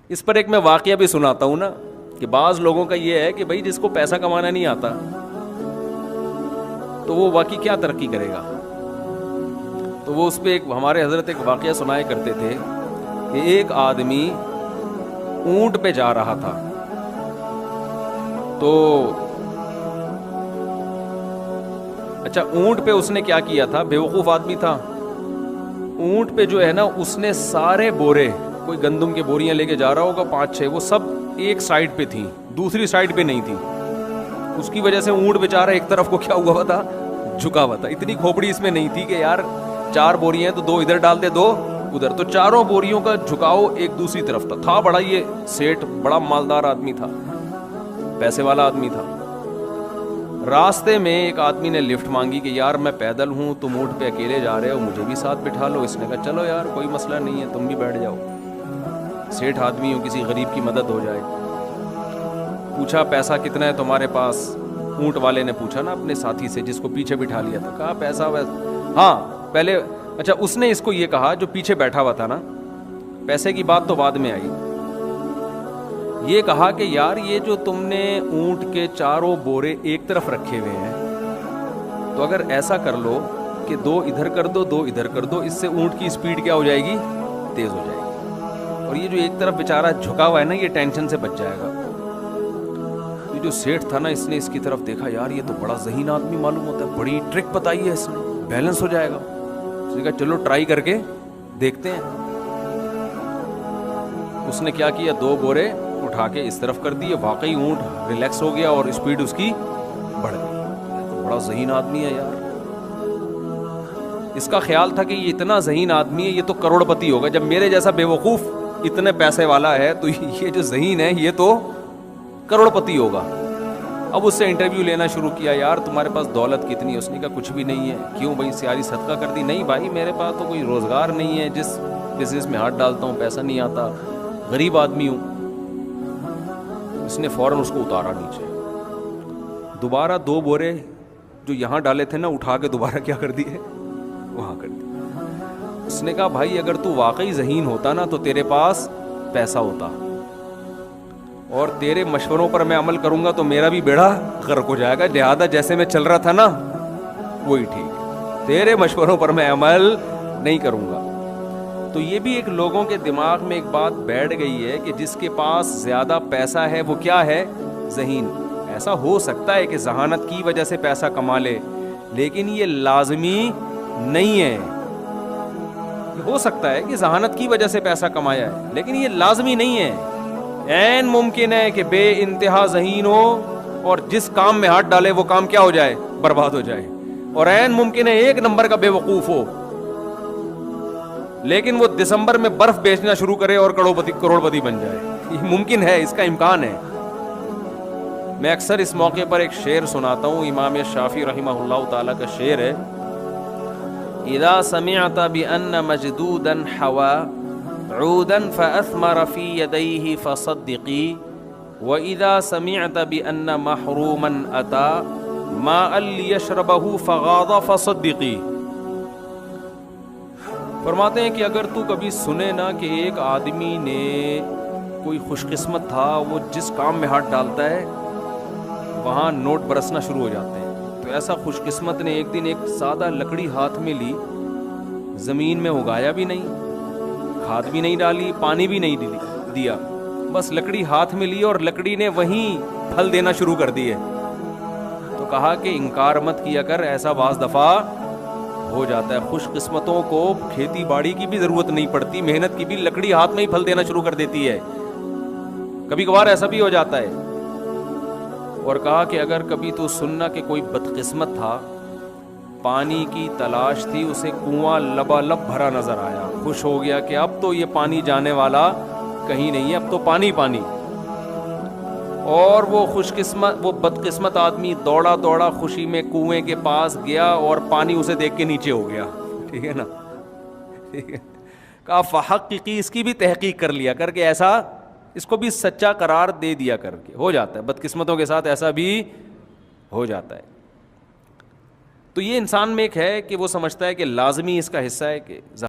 اس پر ایک میں واقعہ بھی سناتا ہوں نا کہ بعض لوگوں کا یہ ہے کہ بھائی جس کو پیسہ کمانا نہیں آتا تو وہ واقعی کیا ترقی کرے گا. تو وہ اس پہ ایک ہمارے حضرت ایک واقعہ سنایا کرتے تھے کہ ایک آدمی اونٹ پہ جا رہا تھا. تو اچھا اونٹ پہ اس نے کیا کیا تھا, بیوقوف آدمی تھا. اونٹ پہ جو ہے نا اس نے سارے بورے, کوئی گندم کے بوریاں لے کے جا رہا ہوگا 5-6, وہ سب ایک سائڈ پہ تھیں, دوسری سائڈ پہ نہیں تھی. اس کی وجہ سے اونٹ بیچارہ ایک طرف کو کیا ہوا تھا, جھکا ہوا تھا. اتنی کھوپڑی اس میں نہیں تھی کہ یار 4 بوریاں ہیں تو 2 ادھر ڈال دے 2 ادھر, تو چاروں بوریوں کا جھکاؤ ایک دوسری طرف تھا. بڑا یہ سیٹ بڑا مالدار آدمی تھا, پیسے والا آدمی تھا. راستے میں ایک آدمی نے لفٹ مانگی کہ یار میں پیدل ہوں, تم اونٹ پہ اکیلے جا رہے ہو, مجھے بھی ساتھ بٹھا لو. اس نے کہا چلو یار کوئی مسئلہ نہیں ہے, تم بھی بیٹھ جاؤ, سیٹھ آدمی ہو, کسی غریب کی مدد ہو جائے. پوچھا پیسہ کتنا ہے تمہارے پاس, اونٹ والے نے پوچھا نا اپنے ساتھی سے جس کو پیچھے بٹھا لیا تھا. کہا پیسہ ہاں پہلے, اچھا اس نے اس کو یہ کہا جو پیچھے بیٹھا ہوا تھا نا, پیسے کی بات تو بعد میں آئی, یہ کہا کہ یار یہ جو تم نے اونٹ کے چاروں بورے ایک طرف رکھے ہوئے ہیں, تو اگر ایسا کر لو کہ 2 ادھر کر دو 2 ادھر کر دو, اس سے اونٹ کی سپیڈ کیا ہو جائے گی, تیز ہو جائے گی, اور یہ جو ایک طرف بیچارہ جھکا ہوا ہے نا یہ ٹینشن سے بچ جائے گا. یہ جو سیٹھ تھا نا اس نے اس کی طرف دیکھا, یار یہ تو بڑا ذہین آدمی معلوم ہوتا ہے, بڑی ٹرک بتائی ہے اس نے, بیلنس ہو جائے گا. اس نے کہا چلو ٹرائی کر کے دیکھتے ہیں. اس نے کیا کیا, 2 بورے اٹھا کے اس طرف کر دیے, واقعی اونٹ ریلیکس ہو گیا اور اسپیڈ اس کی بڑھ گئی. تو بڑا ذہین آدمی ہے یار. اس کا خیال تھا کہ یہ اتنا ذہین آدمی ہے, یہ تو کروڑ پتی ہوگا. جب میرے جیسا بے وقوف اتنے پیسے والا ہے تو یہ جو ذہین ہے یہ تو کروڑ پتی ہوگا. اب اس سے انٹرویو لینا شروع کیا, یار تمہارے پاس دولت کتنی ہے؟ اس نے کہا کچھ بھی نہیں ہے. کیوں بھائی سیاری صدقہ کر دی؟ نہیں بھائی میرے پاس تو کوئی روزگار نہیں ہے, جس بزنس میں ہاتھ ڈالتا ہوں پیسہ نہیں آتا, غریب آدمی ہوں. اس نے فوراً اس کو اتارا نیچے, دوبارہ 2 بورے جو یہاں ڈالے تھے نا اٹھا کے دوبارہ کیا کر دیے, وہاں کر دیے. اس نے کہا بھائی اگر تو واقعی ذہین ہوتا نا تو تیرے پاس پیسہ ہوتا, اور تیرے مشوروں پر میں عمل کروں گا تو میرا بھی بیڑا غرق ہو جائے گا. لہذا جیسے میں چل رہا تھا نا وہی ٹھیک ہے, تیرے مشوروں پر میں عمل نہیں کروں گا. تو یہ بھی ایک لوگوں کے دماغ میں ایک بات بیٹھ گئی ہے کہ جس کے پاس زیادہ پیسہ ہے وہ کیا ہے, ذہین. ایسا ہو سکتا ہے کہ ذہانت کی وجہ سے پیسہ کما لے, لیکن یہ لازمی نہیں ہے. ہو سکتا ہے کہ ذہانت کی وجہ سے پیسہ کمایا ہے, لیکن یہ لازمی نہیں ہے. عین ممکن ہے کہ بے انتہا ذہین ہو اور جس کام میں ہاتھ ڈالے وہ کام کیا ہو جائے, برباد ہو جائے. اور عین ممکن ہے 1 نمبر کا بے وقوف ہو, لیکن وہ دسمبر میں برف بیچنا شروع کرے اور کروڑ پتی بن جائے. یہ ممکن ہے, اس کا امکان ہے. میں اکثر اس موقع پر ایک شعر سناتا ہوں, امام شافعی رحمہ اللہ تعالیٰ کا شعر ہے, اذا سمعت بأن مجدودا حوا عودا فأثمر في يديه فصدقي وإذا سمعت بأن محروما أتى ماء ليشربه فغاض فصدقي. فرماتے ہیں کہ اگر تو کبھی سنے نا کہ ایک آدمی نے کوئی خوش قسمت تھا, وہ جس کام میں ہاتھ ڈالتا ہے وہاں نوٹ برسنا شروع ہو جاتے ہیں, تو ایسا خوش قسمت نے ایک دن ایک سادہ لکڑی ہاتھ میں لی, زمین میں اگایا بھی نہیں, کھاد بھی نہیں ڈالی, پانی بھی نہیں دیا, بس لکڑی ہاتھ میں لی اور لکڑی نے وہیں پھل دینا شروع کر دیے. تو کہا کہ انکار مت کیا کر, ایسا بعض دفعہ ہو جاتا ہے. خوش قسمتوں کو کھیتی باڑی کی بھی ضرورت نہیں پڑتی, محنت کی بھی, لکڑی ہاتھ میں ہی پھل دینا شروع کر دیتی ہے. کبھی کبھار ایسا بھی ہو جاتا ہے. اور کہا کہ اگر کبھی تو سننا کہ کوئی بدقسمت تھا, پانی کی تلاش تھی, اسے کنواں لبالب بھرا نظر آیا, خوش ہو گیا کہ اب تو یہ پانی جانے والا کہیں نہیں ہے, اب تو پانی پانی. اور وہ خوش قسمت, وہ بدقسمت آدمی دوڑا دوڑا خوشی میں کنویں کے پاس گیا اور پانی اسے دیکھ کے نیچے ہو گیا. ٹھیک ہے نا, ٹھیک ہے. کہا فحققی, اس کی بھی تحقیق کر لیا کر کے, ایسا اس کو بھی سچا قرار دے دیا کر کے. ہو جاتا ہے بدقسمتوں کے ساتھ, ایسا بھی ہو جاتا ہے. تو یہ انسان میں ایک ہے کہ وہ سمجھتا ہے کہ لازمی اس کا حصہ ہے کہ